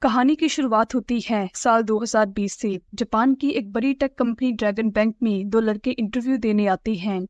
कहानी की शुरुआत होती है साल 2020 से। जापान की एक बड़ी टेक कंपनी ड्रैगन बैंक में दो लड़के इंटरव्यू देने आते हैं।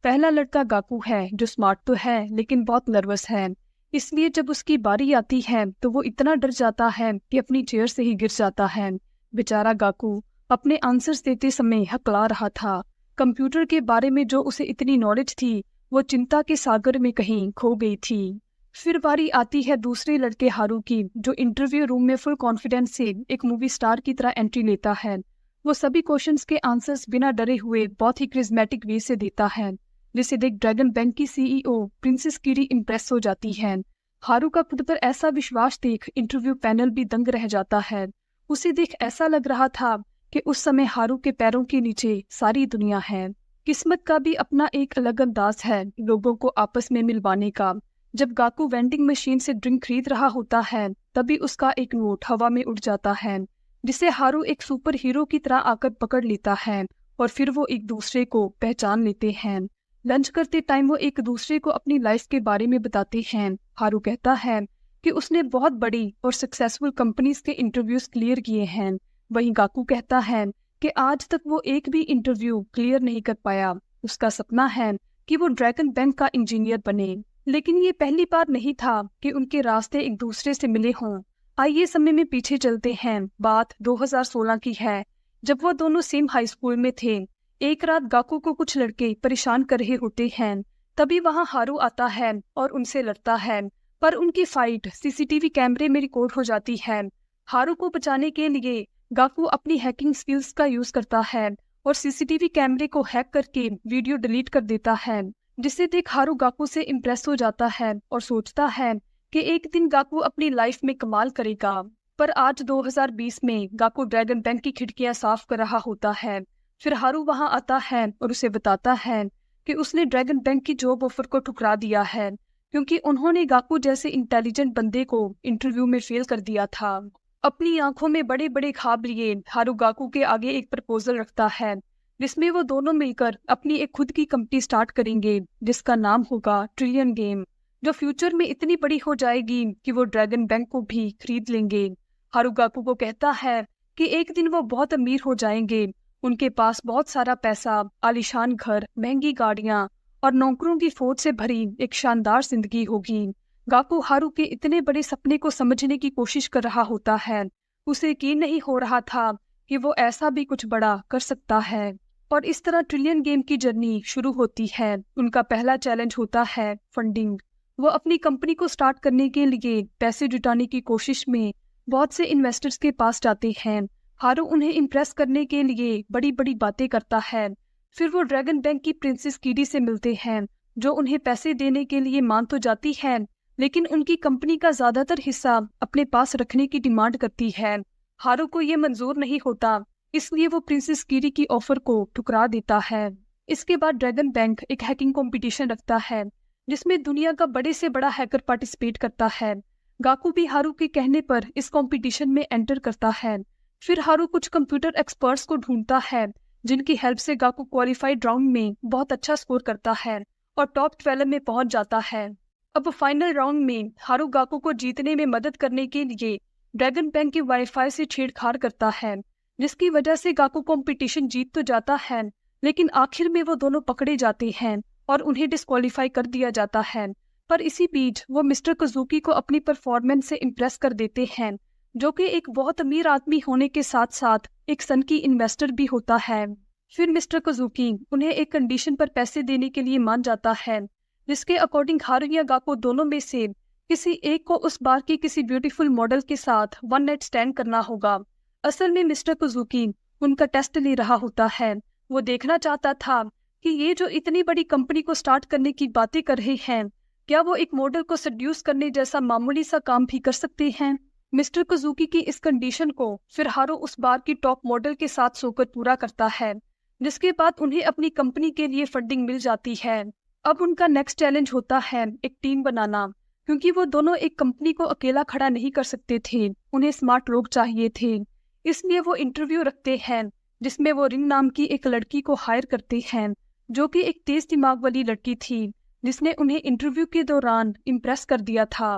पहला लड़का गाकू है जो स्मार्ट तो है लेकिन बहुत नर्वस है। इसलिए जब उसकी बारी आती है तो वो इतना डर जाता है कि अपनी चेयर से ही गिर जाता है। बेचारा गाकू अपने आंसर्स देते समय हकला रहा था। कंप्यूटर के बारे में जो उसे इतनी नॉलेज थी वो चिंता के सागर में कहीं खो गई थी। फिर बारी आती है दूसरे लड़के हारू की, जो इंटरव्यू रूम में फुल कॉन्फिडेंस से एक मूवी स्टार की तरह एंट्री लेता है। वो सभी क्वेश्चंस के आंसर्स बिना डरे हुए बहुत ही क्रिज्मेटिक वे से देता है, जिसे देख ड्रैगन बैंक की सीईओ प्रिंसेस कीरी इम्प्रेस हो जाती है। हारू का खुद पर ऐसा विश्वास देख इंटरव्यू पैनल भी दंग रह जाता है। उसे देख ऐसा लग रहा था कि उस समय हारू के पैरों के नीचे सारी दुनिया है। किस्मत का भी अपना एक अलग अंदाज है लोगों को आपस में मिलवाने का। जब गाकू वेंडिंग मशीन से ड्रिंक खरीद रहा होता है तभी उसका एक नोट हवा में उड़ जाता है, जिसे हारू एक सुपर हीरो की तरह आकर पकड़ लेता है और फिर वो एक दूसरे को पहचान लेते हैं। लंच करते टाइम वो एक दूसरे को अपनी लाइफ के बारे में बताते हैं। हारू कहता है कि उसने बहुत बड़ी और सक्सेसफुल कंपनीज के इंटरव्यूज क्लियर किए हैं। वहीं गाकू कहता है कि आज तक वो एक भी इंटरव्यू क्लियर नहीं कर पाया। उसका सपना है कि वो ड्रैगन बैंक का इंजीनियर बने, लेकिन ये पहली बार नहीं था कि उनके रास्ते एक दूसरे से मिले हों। आइए समय में पीछे चलते हैं। बात 2016 की है, जब वो दोनों सेम हाई स्कूल में थे। एक रात गाकू को कुछ लड़के परेशान कर रहे होते हैं। तभी वहां हारू आता है और उनसे लड़ता है, पर उनकी फाइट सीसीटीवी कैमरे में रिकॉर्ड हो जाती है। हारू को बचाने के लिए गाकू अपनी हैकिंग स्किल्स का यूज करता है और सीसीटीवी कैमरे को हैक करके वीडियो डिलीट कर देता है, जिसे देख हारू गाकू से इम्प्रेस हो जाता है और सोचता है कि एक दिन गाकू अपनी लाइफ में कमाल करेगा। पर आज 2020 में गाकू ड्रैगन बैंक की खिड़कियां साफ कर रहा होता है। फिर हारू वहां आता है और उसे बताता है कि उसने ड्रैगन बैंक की जॉब ऑफर को ठुकरा दिया है, क्योंकि उन्होंने गाकू जैसे इंटेलिजेंट बंदे को इंटरव्यू में फेल कर दिया था। अपनी आंखों में बड़े बड़े ख्वाब लिए हारू गाकू के आगे एक प्रपोजल रखता है, जिसमें वो दोनों मिलकर अपनी एक खुद की कंपनी स्टार्ट करेंगे जिसका नाम होगा ट्रिलियन गेम, जो फ्यूचर में इतनी बड़ी हो जाएगी कि वो ड्रैगन बैंक को भी खरीद लेंगे। हारू गाकू को कहता है कि एक दिन वो बहुत अमीर हो जाएंगे। उनके पास बहुत सारा पैसा, आलीशान घर, महंगी गाड़ियां और नौकरों की फौज से भरी एक शानदार जिंदगी होगी। गाकू हारू के इतने बड़े सपने को समझने की कोशिश कर रहा होता है। उसे यकीन नहीं हो रहा था कि वो ऐसा भी कुछ बड़ा कर सकता है। और इस तरह ट्रिलियन गेम की जर्नी शुरू होती है। उनका पहला चैलेंज होता है फंडिंग। वो अपनी कंपनी को स्टार्ट करने के लिए पैसे जुटाने की कोशिश में बहुत से इन्वेस्टर्स के पास जाते हैं। हारू उन्हें इम्प्रेस करने के लिए बड़ी बड़ी बातें करता है। फिर वो ड्रैगन बैंक की प्रिंसेस कीडी से मिलते हैं, जो उन्हें पैसे देने के लिए मान तो जाती है, लेकिन उनकी कंपनी का ज्यादातर हिस्सा अपने पास रखने की डिमांड करती है। हारू को ये मंजूर नहीं होता, इसलिए वो प्रिंसेस कीरी की ऑफर को ठुकरा देता है। इसके बाद ड्रैगन बैंक एक हैकिंग कंपटीशन रखता है, जिसमें दुनिया का बड़े से बड़ा हैकर पार्टिसिपेट करता है। गाकू भी हारू के कहने पर इस कंपटीशन में एंटर करता है। फिर हारू कुछ कंप्यूटर एक्सपर्ट्स को ढूंढता है, जिनकी हेल्प से गाकू क्वालिफाइड राउंड में बहुत अच्छा स्कोर करता है और टॉप 12 में पहुंच जाता है। अब फाइनल राउंड में हारू गाकू को जीतने में मदद करने के लिए ड्रैगन बैंक के वाईफाई से छेड़छाड़ करता है, जिसकी वजह से गाकू कंपटीशन जीत तो जाता है, लेकिन आखिर में वो दोनों पकड़े जाते हैं और उन्हें डिस्क्वालीफाई कर दिया जाता है। पर इसी बीच वो मिस्टर कज़ुकी को अपनी परफॉर्मेंस से इम्प्रेस कर देते हैं, जो कि एक बहुत अमीर आदमी होने के साथ साथ एक सन की इन्वेस्टर भी होता है। फिर मिस्टर कज़ुकी उन्हें एक कंडीशन पर पैसे देने के लिए मान जाता है, जिसके अकॉर्डिंग हारू या गाकू दोनों में से किसी एक को उस बार की किसी ब्यूटीफुल मॉडल के साथ वन नाइट स्टैंड करना होगा। असल में मिस्टर कज़ुकी उनका टेस्ट ले रहा होता है। वो देखना चाहता था कि ये जो इतनी बड़ी कंपनी को स्टार्ट करने की बातें कर रहे हैं, क्या वो एक मॉडल को सेड्यूस करने जैसा मामूली सा काम भी कर सकते हैं। मिस्टर कज़ुकी की इस कंडीशन को फिर हारू उस बार की टॉप मॉडल के साथ सोकर पूरा करता है, जिसके बाद उन्हें अपनी कंपनी के लिए फंडिंग मिल जाती है। अब उनका नेक्स्ट चैलेंज होता है एक टीम बनाना, क्योंकि वो दोनों एक कंपनी को अकेला खड़ा नहीं कर सकते थे। उन्हें स्मार्ट लोग चाहिए थे, इसलिए वो इंटरव्यू रखते हैं, जिसमें वो रिन नाम की एक लड़की को हायर करते हैं, जो कि एक तेज दिमाग वाली लड़की थी, जिसने उन्हें इंटरव्यू के दौरान इम्प्रेस कर दिया था।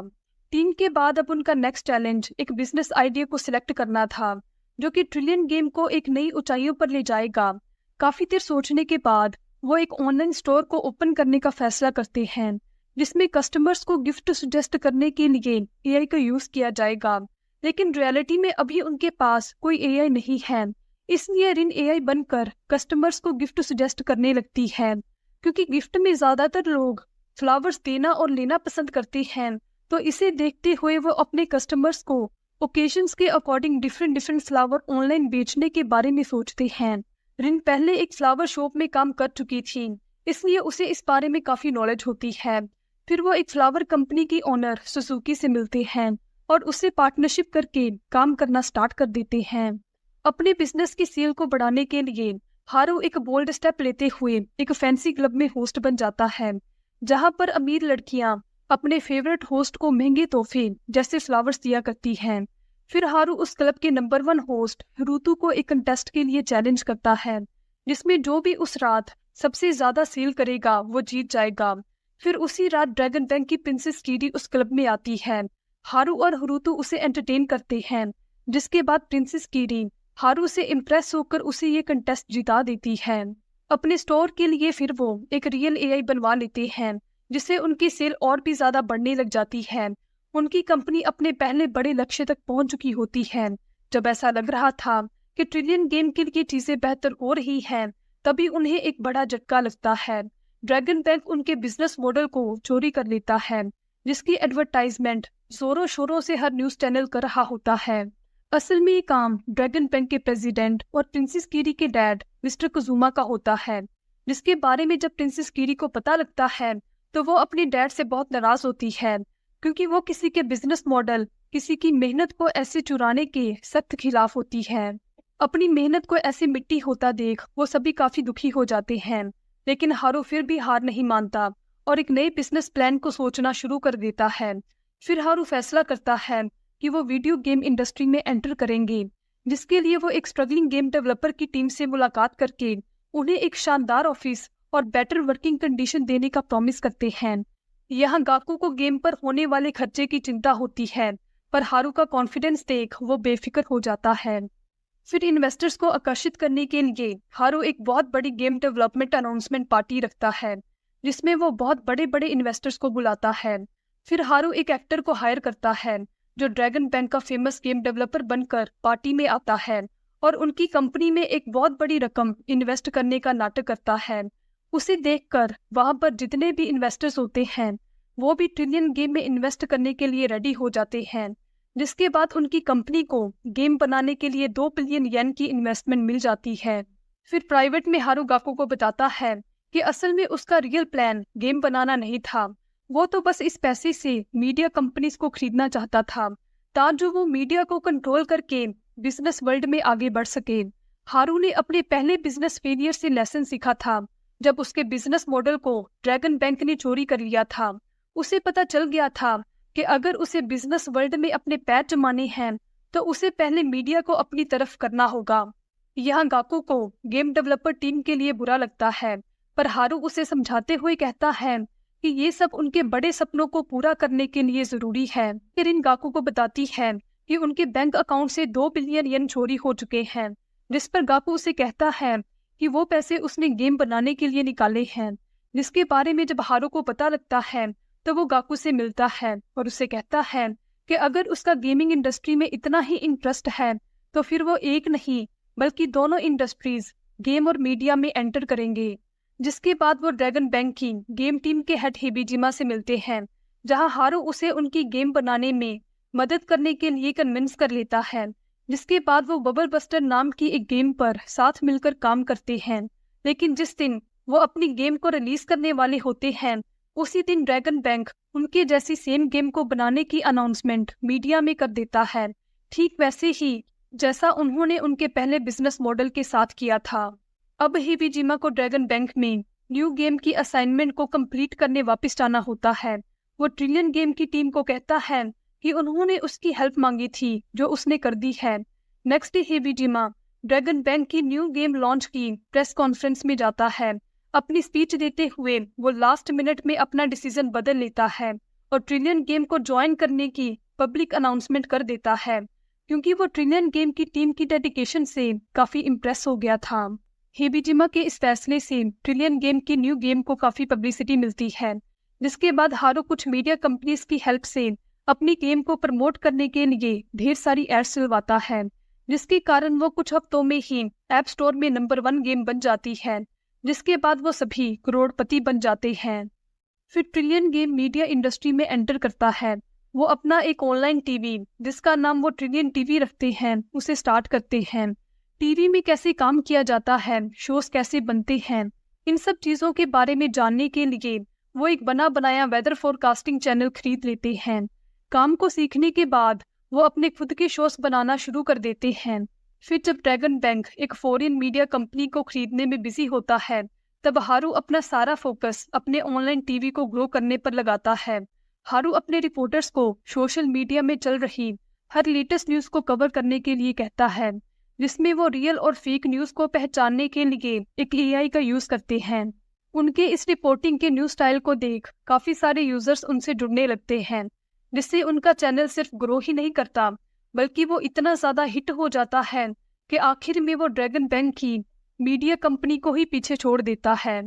टीम के बाद अब उनका नेक्स्ट चैलेंज एक बिजनेस आइडिया को सिलेक्ट करना था जो कि ट्रिलियन गेम को एक नई ऊंचाइयों पर ले जाएगा। काफी देर सोचने के बाद वो एक ऑनलाइन स्टोर को ओपन करने का फैसला करते हैं जिसमें कस्टमर्स को गिफ्ट सजेस्ट करने के लिए एआई का यूज किया जाएगा। लेकिन रियलिटी में अभी उनके पास कोई एआई नहीं है, इसलिए रिन एआई बनकर कस्टमर्स को गिफ्ट सजेस्ट करने लगती है। क्योंकि गिफ्ट में ज्यादातर लोग फ्लावर्स देना और लेना पसंद करते हैं, तो इसे देखते हुए वो अपने कस्टमर्स को ओकेजन्स के अकॉर्डिंग डिफरेंट फ्लावर ऑनलाइन बेचने के बारे में सोचते हैं। रिन पहले एक फ्लावर शॉप में काम कर चुकी थी, इसलिए उसे इस बारे में काफी नॉलेज होती है। फिर वो एक फ्लावर कंपनी की ओनर सुजुकी से मिलते हैं और उससे पार्टनरशिप करके काम करना स्टार्ट कर देते हैं। अपने बिजनेस की सेल को बढ़ाने के लिए हारू एक बोल्ड स्टेप लेते हुए एक फैंसी क्लब में होस्ट बन जाता है, जहां पर अमीर लड़कियां अपने फेवरेट होस्ट को महंगे तोहफे जैसे फ्लावर्स दिया करती हैं। फिर हारू उस क्लब के नंबर 1 होस्ट ऋतु को एक कंटेस्ट के लिए चैलेंज करता है, जिसमें जो भी उस रात सबसे ज्यादा सेल करेगा वो जीत जाएगा। फिर उसी रात ड्रैगन बैंक की प्रिंसेस कीरी उस क्लब में आती है। हारू और ऋतु उसे एंटरटेन करते हैं, जिसके बाद प्रिंसेस कीरी हारू से इम्प्रेस होकर उसे ये कंटेस्ट जिता देती है। अपने स्टोर के लिए फिर वो एक रियल एआई बनवा लेते हैं, जिससे उनकी सेल और भी ज्यादा बढ़ने लग जाती है। उनकी कंपनी अपने पहले बड़े लक्ष्य तक पहुंच चुकी होती है। जब ऐसा लग रहा था कि ट्रिलियन गेम के लिए चीजें बेहतर हो रही हैं, तभी उन्हें एक बड़ा झटका लगता है। ड्रैगन बैंक उनके बिजनेस मॉडल को चोरी कर लेता है, जिसकी एडवर्टाइजमेंट जोरों शोरों से हर न्यूज चैनल कर रहा होता है। असल में ये काम ड्रैगन बैंक के प्रेसिडेंट और प्रिंसेस कीरी के डैड मिस्टर कुजुमा का होता है, जिसके बारे में जब प्रिंसेस कीरी को पता लगता है तो वो अपने डैड से बहुत नाराज होती है, क्योंकि वो किसी के बिजनेस मॉडल, किसी की मेहनत को ऐसे चुराने के सख्त खिलाफ होती है। अपनी मेहनत को ऐसे मिट्टी होता देख वो सभी काफी दुखी हो जाते हैं, लेकिन हारू फिर भी हार नहीं मानता और एक नए बिजनेस प्लान को सोचना शुरू कर देता है। फिर हारू फैसला करता है कि वो वीडियो गेम इंडस्ट्री में एंटर करेंगे, जिसके लिए वो एक स्ट्रगलिंग गेम डेवलपर की टीम से मुलाकात करके उन्हें एक शानदार ऑफिस और बेटर वर्किंग कंडीशन देने का प्रॉमिस करते हैं। यहाँ गाकू को गेम पर होने वाले खर्चे की चिंता होती है, पर हारू का कॉन्फिडेंस देख वो बेफिक्र हो जाता है। फिर इन्वेस्टर्स को आकर्षित करने के लिए हारू एक बहुत बड़ी गेम डेवलपमेंट अनाउंसमेंट पार्टी रखता है, जिसमें वो बहुत बड़े बड़े इन्वेस्टर्स को बुलाता है। फिर हारू एक एक्टर को हायर करता है जो ड्रैगन बैंक का फेमस गेम डेवलपर बनकर पार्टी में आता है और उनकी कंपनी में एक बहुत बड़ी रकम इन्वेस्ट करने का नाटक करता है। उसे देखकर वहां पर जितने भी इन्वेस्टर्स होते हैं वो भी ट्रिलियन गेम में इन्वेस्ट करने के लिए रेडी हो जाते हैं, जिसके बाद उनकी कंपनी को गेम बनाने के लिए 2 बिलियन येन की इन्वेस्टमेंट मिल जाती है। फिर प्राइवेट में हारू गाकू को बताता है कि असल में उसका रियल प्लान गेम बनाना नहीं था, वो तो बस इस पैसे से मीडिया कंपनीज को खरीदना चाहता था ताकि वो मीडिया को कंट्रोल करके बिजनेस वर्ल्ड में आगे बढ़ सके। हारू ने अपने पहले बिजनेस फेलियर से लेसन सीखा था, जब उसके बिजनेस मॉडल को ड्रैगन बैंक ने चोरी कर लिया था। उसे पता चल गया था कि अगर उसे बिजनेस वर्ल्ड में अपने पैर जमाने हैं तो उसे पहले मीडिया को अपनी तरफ करना होगा। यहाँ गाकू को गेम डेवलपर टीम के लिए बुरा लगता है, पर हारू उसे समझाते हुए कहता है कि ये सब उनके बड़े सपनों को पूरा करने के लिए जरूरी है। फिर इन गाकू को बताती है कि उनके बैंक अकाउंट से 2 बिलियन येन चोरी हो चुके हैं, जिस पर गाकू उसे कहता है कि वो पैसे उसने गेम बनाने के लिए निकाले हैं। जिसके बारे में जब हारू को पता लगता है तो वो गाकू से मिलता है और उसे कहता है कि अगर उसका गेमिंग इंडस्ट्री में इतना ही इंटरेस्ट है तो फिर वो एक नहीं बल्कि दोनों इंडस्ट्रीज गेम और मीडिया में एंटर करेंगे। जिसके बाद वो ड्रैगन बैंक की गेम टीम के हेड हिबिजिमा से मिलते हैं, जहां हारू उसे उनकी गेम बनाने में मदद करने के लिए कन्विंस कर लेता है। जिसके बाद वो बबल बस्टर नाम की एक गेम पर साथ मिलकर काम करते हैं, लेकिन जिस दिन वो अपनी गेम को रिलीज करने वाले होते हैं उसी दिन ड्रैगन बैंक उनके जैसी सेम गेम को बनाने की अनाउंसमेंट मीडिया में कर देता है, ठीक वैसे ही जैसा उन्होंने उनके पहले बिजनेस मॉडल के साथ किया था। अब हिबिजिमा को ड्रैगन बैंक में न्यू गेम की असाइनमेंट को कंप्लीट करने वापस जाना होता है। वो ट्रिलियन गेम की टीम को कहता है कि उन्होंने उसकी हेल्प मांगी थी जो उसने कर दी है। नेक्स्ट डे हिबिजिमा ड्रैगन बैंक की न्यू गेम लॉन्च की प्रेस कॉन्फ्रेंस में जाता है। अपनी स्पीच देते हुए वो लास्ट मिनट में अपना डिसीजन बदल लेता है और ट्रिलियन गेम को ज्वाइन करने की पब्लिक अनाउंसमेंट कर देता है, क्योंकि वो ट्रिलियन गेम की टीम की डेडिकेशन से काफ़ी इम्प्रेस हो गया था। हिबिजिमा के इस फैसले से ट्रिलियन गेम की न्यू गेम को काफ़ी पब्लिसिटी मिलती है, जिसके बाद हारू कुछ मीडिया कंपनीज की हेल्प से अपनी गेम को प्रमोट करने के लिए ढेर सारी एड्स चलवाता है, जिसके कारण वो कुछ हफ्तों में ही ऐप स्टोर में नंबर 1 गेम बन जाती है, जिसके बाद वो सभी करोड़पति बन जाते हैं। फिर ट्रिलियन गेम मीडिया इंडस्ट्री में एंटर करता है। वो अपना एक ऑनलाइन टीवी, जिसका नाम वो ट्रिलियन टीवी रखते हैं, उसे स्टार्ट करते हैं। टीवी में कैसे काम किया जाता है, शोज कैसे बनते हैं, इन सब चीज़ों के बारे में जानने के लिए वो एक बना बनाया वेदर फोरकास्टिंग चैनल खरीद लेते हैं। काम को सीखने के बाद वो अपने खुद के शोज बनाना शुरू कर देते हैं। फिर जब ड्रैगन बैंक एक फॉरेन मीडिया कंपनी को खरीदने में बिजी होता है, तब हारू अपना सारा फोकस अपने ऑनलाइन टीवी को ग्रो करने पर लगाता है। हारू अपने रिपोर्टर्स को सोशल मीडिया में चल रही हर लेटेस्ट न्यूज़ को कवर करने के लिए कहता है, जिसमें वो रियल और फेक न्यूज़ को पहचानने के लिए एक एआई का यूज़ करते हैं। उनके इस रिपोर्टिंग के न्यूज़ स्टाइल को देख काफ़ी सारे यूजर्स उनसे जुड़ने लगते हैं, जिससे उनका चैनल सिर्फ ग्रो ही नहीं करता, बल्कि वो इतना ज़्यादा हिट हो जाता है कि आखिर में वो ड्रैगन बैंक की मीडिया कंपनी को ही पीछे छोड़ देता है।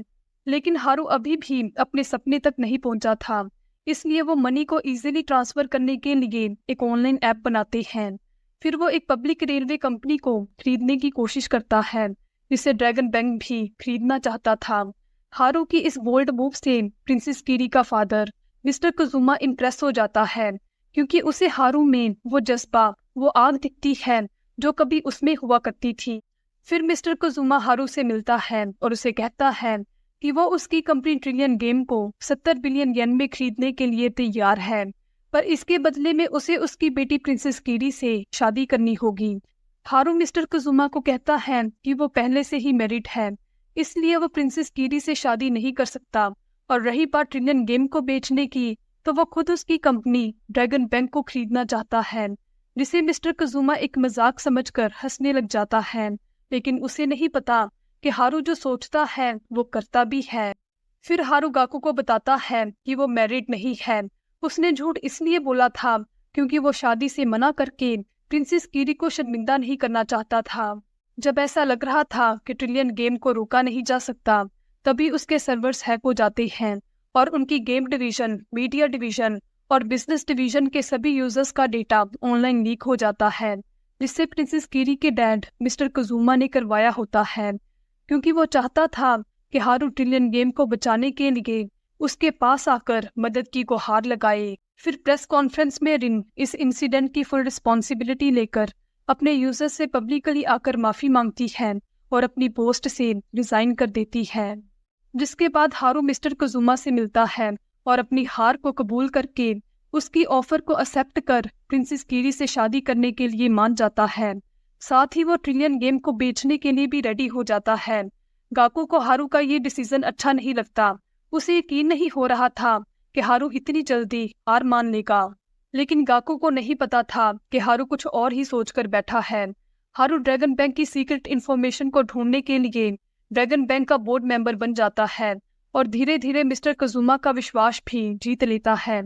लेकिन हारू अभी भी अपने सपने तक नहीं पहुंचा था, इसलिए वो मनी को इजीली ट्रांसफर करने के लिए एक ऑनलाइन ऐप बनाते हैं। फिर वो एक पब्लिक रेलवे कंपनी को खरीदने की कोशिश करता है, जिसे ड्रैगन बैंक भी खरीदना चाहता था। हारू की इस बोल्ड मूव से प्रिंसेस कीरी का फादर मिस्टर कुजुमा इम्प्रेस हो जाता है, क्योंकि उसे हारू में वो जज्बा, वो आग दिखती है जो कभी उसमें हुआ करती थी। फिर मिस्टर कुजुमा हारू से मिलता है और उसे कहता है कि वो उसकी कंपनी ट्रिलियन गेम को 70 बिलियन येन में खरीदने के लिए तैयार है, पर इसके बदले में उसे उसकी बेटी प्रिंसेस कीरी से शादी करनी होगी। हारू मिस्टर कुजुमा को कहता है कि वो पहले से ही मैरिड है, इसलिए वो प्रिंसेस कीरी से शादी नहीं कर सकता। और रही बात ट्रिलियन गेम को बेचने की, तो वो खुद उसकी कंपनी ड्रैगन बैंक को खरीदना चाहता है, जिसे मिस्टर कुजुमा एक मजाक समझकर हंसने लग जाता है। लेकिन उसे नहीं पता कि हारू जो सोचता है वो करता भी है। फिर हारू गाकू को बताता है कि वो मैरिड नहीं है। उसने झूठ इसलिए बोला था क्योंकि वो शादी से मना करके प्रिंसेस कीरी को शर्मिंदा नहीं करना चाहता था। जब ऐसा लग रहा था कि ट्रिलियन गेम को रोका नहीं जा सकता, तभी उसके सर्वर्स हैक हो जाते हैं और उनकी गेम डिवीजन, मीडिया डिवीजन और बिजनेस डिवीजन के सभी यूजर्स का डेटा ऑनलाइन लीक हो जाता है, जिससे प्रिंसेस कीरी के डैड मिस्टर कुजुमा ने करवाया होता है, क्योंकि वो चाहता था कि हारू ट्रिलियन गेम को बचाने के लिए उसके पास आकर मदद की गुहार लगाए। फिर प्रेस कॉन्फ्रेंस में रिन इस इंसिडेंट की फुल रिस्पॉन्सिबिलिटी लेकर अपने यूजर से पब्लिकली आकर माफ़ी मांगती है और अपनी पोस्ट से रिजाइन कर देती है, जिसके बाद हारू मिस्टर कुजुमा से मिलता है और अपनी हार को कबूल करके उसकी ऑफर को एक्सेप्ट कर प्रिंसेस कीरी से शादी करने के लिए मान जाता है। साथ ही वो ट्रिलियन गेम को बेचने के लिए भी रेडी हो जाता है। गाकू को हारू का ये डिसीजन अच्छा नहीं लगता। उसे यकीन नहीं हो रहा था कि हारू इतनी जल्दी हार मान लेगा, लेकिन गाकू को नहीं पता था कि हारू कुछ और ही सोचकर बैठा है। हारू ड्रैगन बैंक की सीक्रेट इन्फॉर्मेशन को ढूंढने के लिए ड्रैगन बैंक का बोर्ड मेंबर बन जाता है और धीरे धीरे मिस्टर कुजुमा का विश्वास भी जीत लेता है।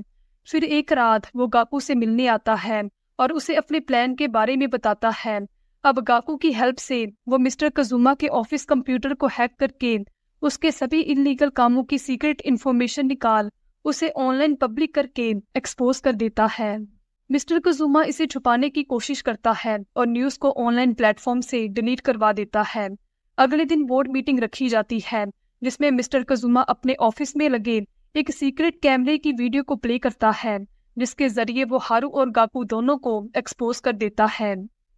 फिर एक रात वो गाकू से मिलने आता है और उसे अपने प्लान के बारे में बताता है। अब गाकू की हेल्प से वो मिस्टर कुजुमा के ऑफिस कंप्यूटर को हैक करके उसके सभी इलीगल कामों की सीक्रेट इन्फॉर्मेशन निकाल उसे ऑनलाइन पब्लिक करके एक्सपोज कर देता है। मिस्टर कुजुमा इसे छुपाने की कोशिश करता है और न्यूज़ को ऑनलाइन प्लेटफॉर्म से डिलीट करवा देता है। अगले दिन बोर्ड मीटिंग रखी जाती है, जिसमें मिस्टर कुजुमा अपने ऑफिस में लगे एक सीक्रेट कैमरे की वीडियो को प्ले करता है, जिसके जरिए वो हारू और गाकू दोनों को एक्सपोज कर देता है।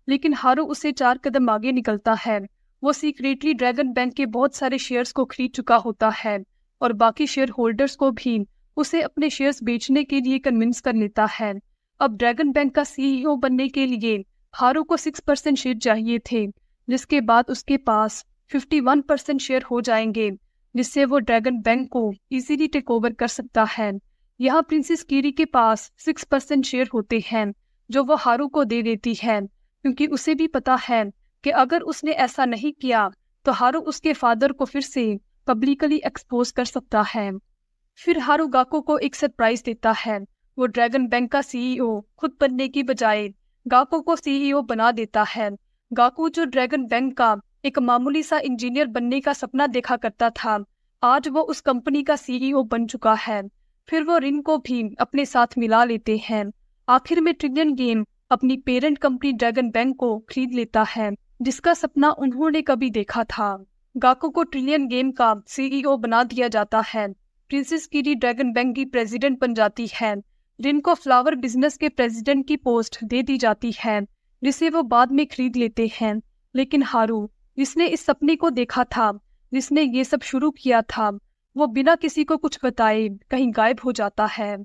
लेकिन हारू उसे 4 कदम आगे निकलता है। वो सीक्रेटली ड्रैगन बैंक के बहुत सारे शेयर्स को खरीद चुका होता है और बाकी शेयर होल्डर्स को भी उसे अपने शेयर्स बेचने के लिए कन्विंस कर लेता है। अब ड्रैगन बैंक का सीईओ बनने के लिए हारू को 6% शेयर चाहिए थे, जिसके बाद उसके पास 51% शेयर हो जाएंगे, जिससे वो ड्रैगन बैंक को इजीली टेक ओवर कर सकता है। यहाँ प्रिंसेस कीरी के पास 6% शेयर होते हैं, जो वो हारू को दे देती है, क्योंकि उसे भी पता है कि अगर उसने ऐसा नहीं किया तो हारू उसके फादर को फिर से पब्लिकली एक्सपोज कर सकता है। फिर हारू गाकू को एक सरप्राइज देता है। वो ड्रैगन बैंक का सीईओ खुद बनने की बजाय गाकू को सीईओ बना देता है। गाकू जो ड्रैगन बैंक का एक मामूली सा इंजीनियर बनने का सपना देखा करता था, आज वो उस कंपनी का सीईओ बन चुका है। फिर वो रिन को भी अपने साथ मिला लेते हैं। आखिर में ट्रिलियन गेम अपनी पेरेंट कंपनी ड्रैगन बैंक को खरीद लेता है, जिसका सपना उन्होंने कभी देखा था। गाकू को ट्रिलियन गेम का सीईओ बना दिया जाता है। प्रिंसेस कीरी ड्रैगन बैंक की प्रेसिडेंट बन जाती है। रिन को फ्लावर बिजनेस के प्रेसिडेंट की पोस्ट दे दी जाती है, जिसे वो बाद में खरीद लेते हैं। लेकिन हारू, जिसने इस सपने को देखा था, जिसने ये सब शुरू किया था, वो बिना किसी को कुछ बताए कहीं गायब हो जाता है।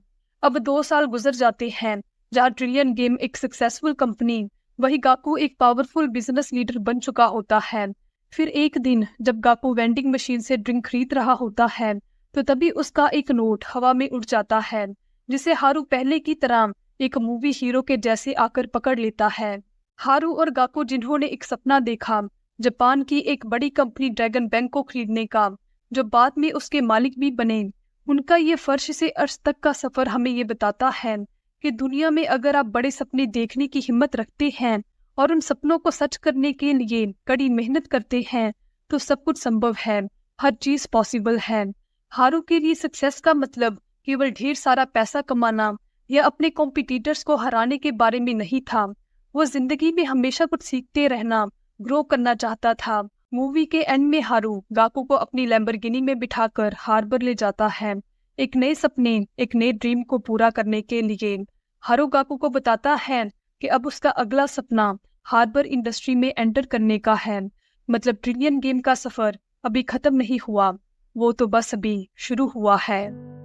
अब 2 साल गुजर जाते हैं। जहाँ ट्रिलियन गेम एक सक्सेसफुल कंपनी, वही गाकू एक पावरफुल बिजनेस लीडर बन चुका होता है। फिर एक दिन जब गाकू वेंडिंग मशीन से ड्रिंक खरीद रहा होता है, तो तभी उसका एक नोट हवा में उड़ जाता है, जिसे हारू पहले की तरह एक मूवी हीरो के जैसे आकर पकड़ लेता है। हारू और गाकू, जिन्होंने एक सपना देखा जापान की एक बड़ी कंपनी ड्रैगन बैंक को खरीदने का, जो बाद में उसके मालिक भी बने, उनका ये फर्श से अर्श तक का सफर हमें ये बताता है कि दुनिया में अगर आप बड़े सपने देखने की हिम्मत रखते हैं और उन सपनों को सच करने के लिए कड़ी मेहनत करते हैं, तो सब कुछ संभव है, हर चीज पॉसिबल है। हारू के लिए सक्सेस का मतलब केवल ढेर सारा पैसा कमाना या अपने कॉम्पिटिटर्स को हराने के बारे में नहीं था। वो जिंदगी में हमेशा कुछ सीखते रहना, ग्रो करना चाहता था। मूवी के एंड में हारू गाकू को अपनी लैम्बोर्गिनी में बिठाकर हार्बर ले जाता है, एक नए सपने, एक नए ड्रीम को पूरा करने के लिए। हारू गाकू को बताता है कि अब उसका अगला सपना हार्बर इंडस्ट्री में एंटर करने का है। मतलब ट्रिलियन गेम का सफर अभी खत्म नहीं हुआ, वो तो बस अभी शुरू हुआ है।